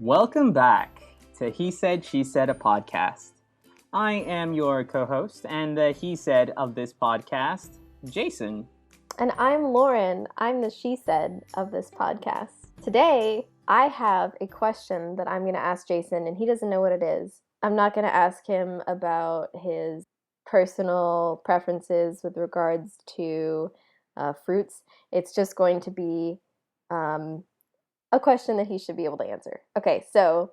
Welcome back to He Said, She Said, a podcast. I am your co-host and the He Said of this podcast, Jason. And I'm Lauren. I'm the She Said of this podcast. Today, I have a question that I'm going to ask Jason, and he doesn't know what it is. I'm not going to ask him about his personal preferences with regards to fruits. It's just going to be a question that he should be able to answer. Okay, so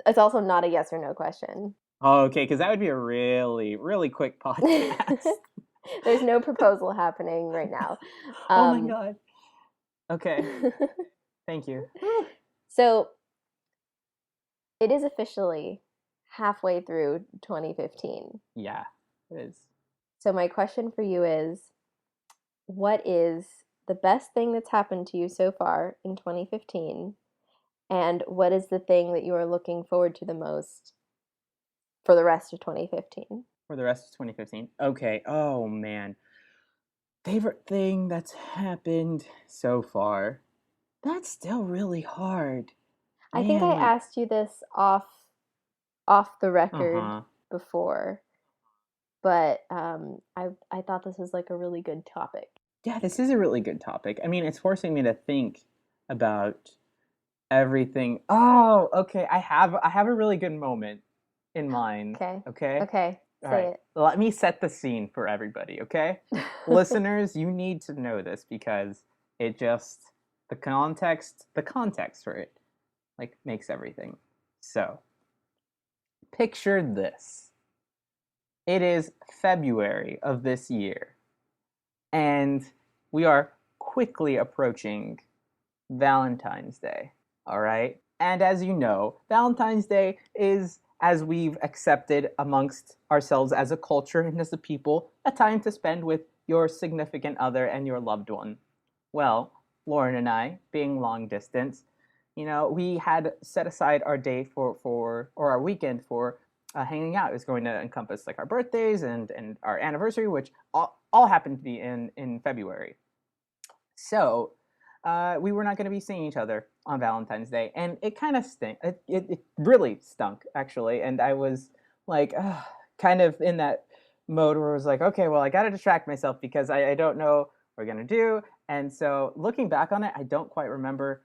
it's also not a yes or no question. Oh, okay, because that would be a really, really quick podcast. There's no proposal happening right now. Oh my God. Okay. Thank you. So, it is officially halfway through 2015. Yeah, it is. So my question for you is, what is the best thing that's happened to you so far in 2015? And what is the thing that you are looking forward to the most for the rest of 2015? For the rest of 2015? Okay. Oh, man. Favorite thing that's happened so far? That's still really hard. I think I asked you this off the record before, but I thought this was like a really good topic. Yeah, this is a really good topic. I mean, it's forcing me to think about everything. Oh, okay. I have a really good moment in mind. Okay. Say it. Let me set the scene for everybody, okay? Listeners, you need to know this because it just the context for it like makes everything. So, picture this. It is February of this year, and we are quickly approaching Valentine's Day, all right? And as you know, Valentine's Day is, as we've accepted amongst ourselves as a culture and as a people, a time to spend with your significant other and your loved one. Well, Lauren and I, being long distance, we had set aside our day or our weekend for hanging out. It was going to encompass like our birthdays and our anniversary, which all happened to be in February. So we were not going to be seeing each other on Valentine's Day, and it kind of it really stunk, actually. And I was like, kind of in that mode where I was like, okay, well, I got to distract myself because I don't know what we're going to do. And so looking back on it, I don't quite remember.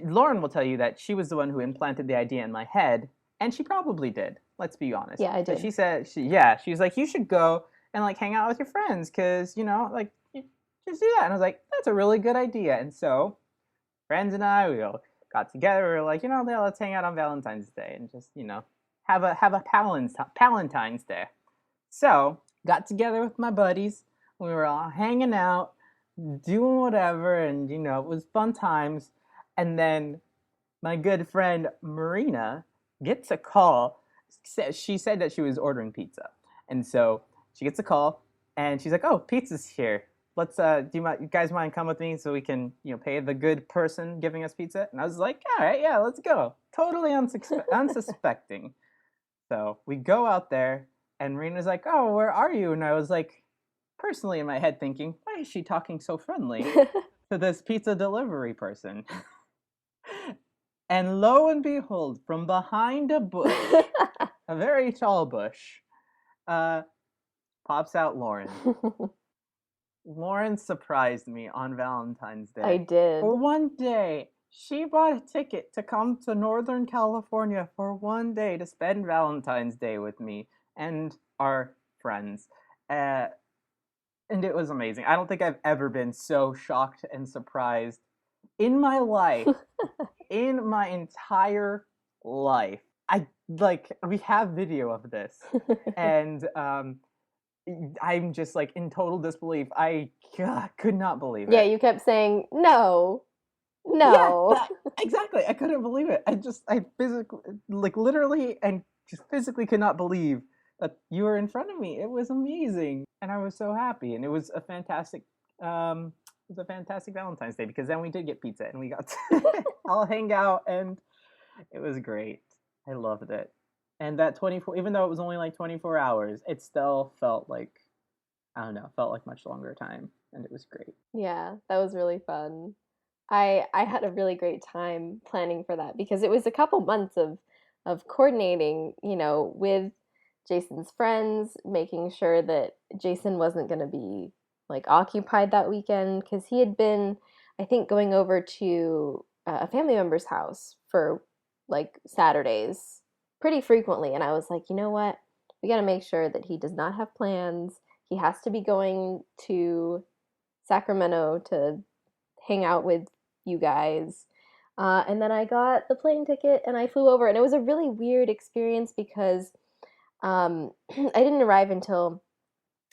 Lauren will tell you that she was the one who implanted the idea in my head, and she probably did. Let's be honest. Yeah, I did. So she said, she was like, you should go and like hang out with your friends because, like, just do that. And I was like, that's a really good idea. And so friends and I, we all got together. We were like, let's hang out on Valentine's Day and just, have a Palentine's Day. So got together with my buddies. We were all hanging out, doing whatever, and, it was fun times. And then my good friend Marina gets a call. She said that she was ordering pizza. And so she gets a call and she's like, oh, pizza's here. Let's, you guys mind come with me so we can, pay the good person giving us pizza? And I was like, all right, yeah, let's go. Totally unsuspecting. So we go out there and Marina's like, oh, where are you? And I was like, personally in my head thinking, why is she talking so friendly to this pizza delivery person? And lo and behold, from behind a bush, a very tall bush, pops out Lauren. Lauren surprised me on Valentine's Day. I did. For one day, she bought a ticket to come to Northern California for one day to spend Valentine's Day with me and our friends. And it was amazing. I don't think I've ever been so shocked and surprised in my life. In my entire life. We have video of this. And I'm just like in total disbelief. I could not believe it. Yeah, you kept saying, no. Yeah, exactly. I couldn't believe it. I physically, literally and just physically could not believe that you were in front of me. It was amazing. And I was so happy. And it was a fantastic Valentine's Day because then we did get pizza and we got to all hang out and it was great. I loved it. And that 24, even though it was only like 24 hours, it still felt like, I don't know, felt like much longer time. And it was great. Yeah, that was really fun. I had a really great time planning for that because it was a couple months of coordinating, with Jason's friends, making sure that Jason wasn't going to be like occupied that weekend because he had been, I think, going over to a family member's house for like Saturdays pretty frequently. And I was like, you know what? We got to make sure that he does not have plans. He has to be going to Sacramento to hang out with you guys. And then I got the plane ticket and I flew over. And it was a really weird experience because I didn't arrive until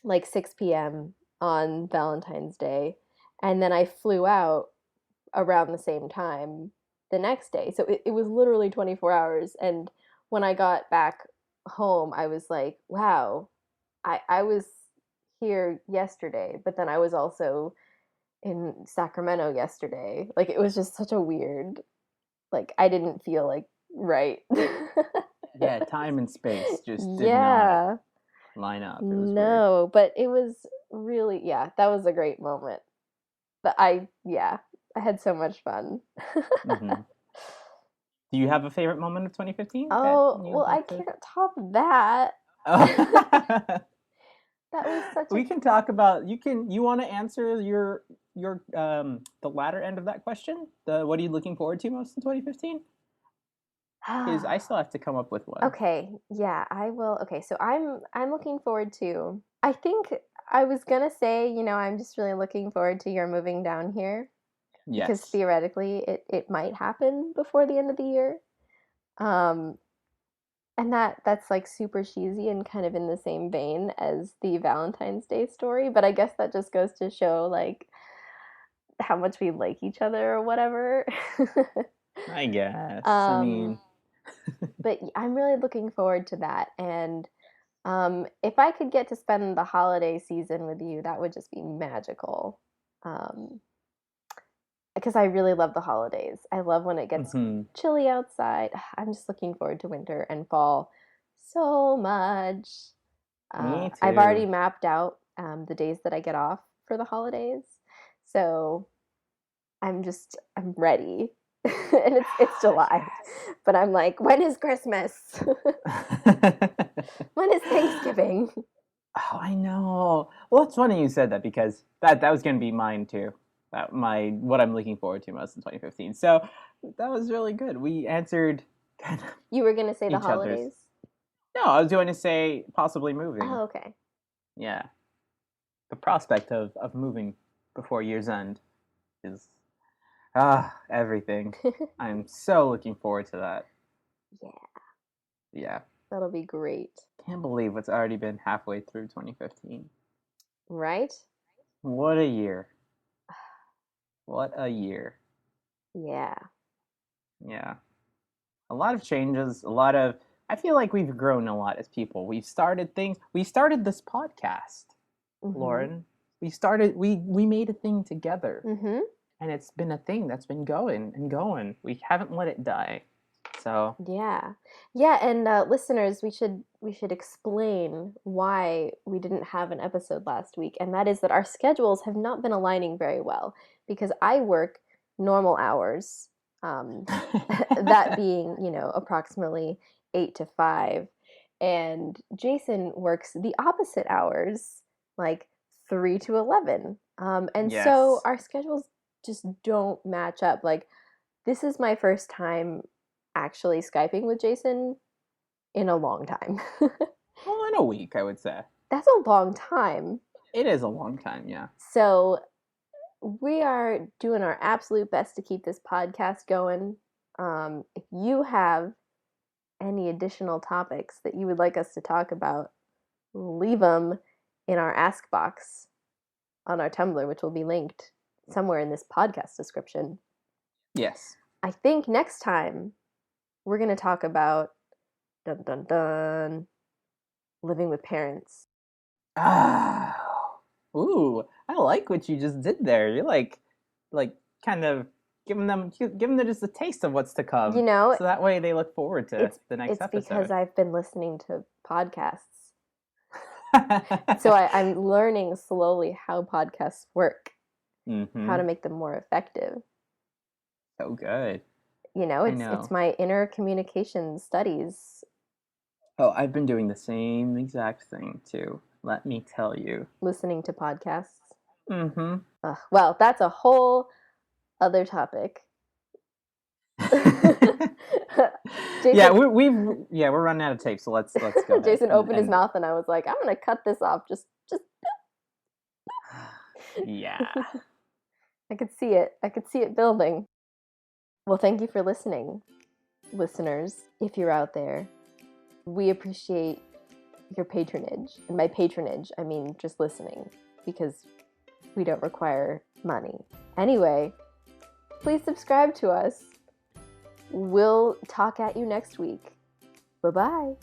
like 6 p.m. on Valentine's Day. And then I flew out around the same time the next day. So it was literally 24 hours. And when I got back home, I was like, wow, I was here yesterday, but then I was also in Sacramento yesterday. Like it was just such a weird, like I didn't feel like right. Yeah, time and space just did not Yeah. line up. It was weird. No, but it was really, yeah, that was a great moment. But yeah, I had so much fun. Hmm. Do you have a favorite moment of 2015 that Oh, well, you'd I like to? can't top that. Oh. That was such a We can talk about. You want to answer your the latter end of that question? The what are you looking forward to most in 2015? Because I still have to come up with one. Okay, yeah, I will. Okay, so I'm looking forward to. I think I was gonna say, I'm just really looking forward to your moving down here because Yes. theoretically it might happen before the end of the year. Um, and that's like super cheesy and kind of in the same vein as the Valentine's Day story, but I guess that just goes to show like how much we like each other or whatever. I guess. I um, mean, but I'm really looking forward to that. And if I could get to spend the holiday season with you, that would just be magical. Um, because I really love the holidays. I love when it gets mhm, chilly outside. I'm just looking forward to winter and fall so much. me I've already too. mapped out the days that I get off for the holidays, so I'm ready. And it's July, Yes. but I'm like, when is Christmas? When is Thanksgiving? Oh, I know. Well, it's funny you said that because that was going to be mine too. That my what I'm looking forward to most in 2015. So that was really good. We answered kind of You were gonna say the each other's. holidays? No, I was going to say possibly moving. Oh, okay. Yeah, the prospect of moving before year's end is everything. I'm so looking forward to that. Yeah, Yeah, that'll be great. can't believe it's already been halfway through 2015. Right? What a year! What a year! Yeah. Yeah. A lot of changes, a lot of I feel like we've grown a lot as people. We've started things. We started this podcast, Mhm. Lauren. We made a thing together. Mhm. And it's been a thing that's been going and going. We haven't let it die. So, Yeah. Yeah, and listeners, we should explain why we didn't have an episode last week, and that is that our schedules have not been aligning very well because I work normal hours, um, that being, approximately 8 to 5, and Jason works the opposite hours, like 3 to 11. And so yes. our schedules just don't match up. Like this is my first time actually Skyping with Jason in a long time. Well, in a week, I would say. That's a long time. It is a long time, yeah. So we are doing our absolute best to keep this podcast going. If you have any additional topics that you would like us to talk about, leave them in our Ask box on our Tumblr, which will be linked somewhere in this podcast description. Yes. I think next time we're going to talk about dun dun dun living with parents. Ah. Ooh, I like what you just did there. You're like kind of giving them just a taste of what's to You come. know, So that way they look forward to it's the next it's because episode. I've been listening to podcasts. So I'm learning slowly how podcasts work, how to Mhm. make them more effective. so good. You know, I it's know. my inner communication studies. Oh, I've been doing the same exact thing too. Let me tell you. Listening to podcasts. Mm-hmm. Well, that's a whole other topic. Yeah, Jason, we're running out of tape, so let's go ahead. Jason opened his And mouth, and I was like, I'm gonna cut this off. Just yeah. I could see it. I could see it building. Well, thank you for listening, listeners. If you're out there, we appreciate your patronage. And by patronage, I mean just listening, because we don't require money. Anyway, please subscribe to us. We'll talk at you next week. Bye-bye.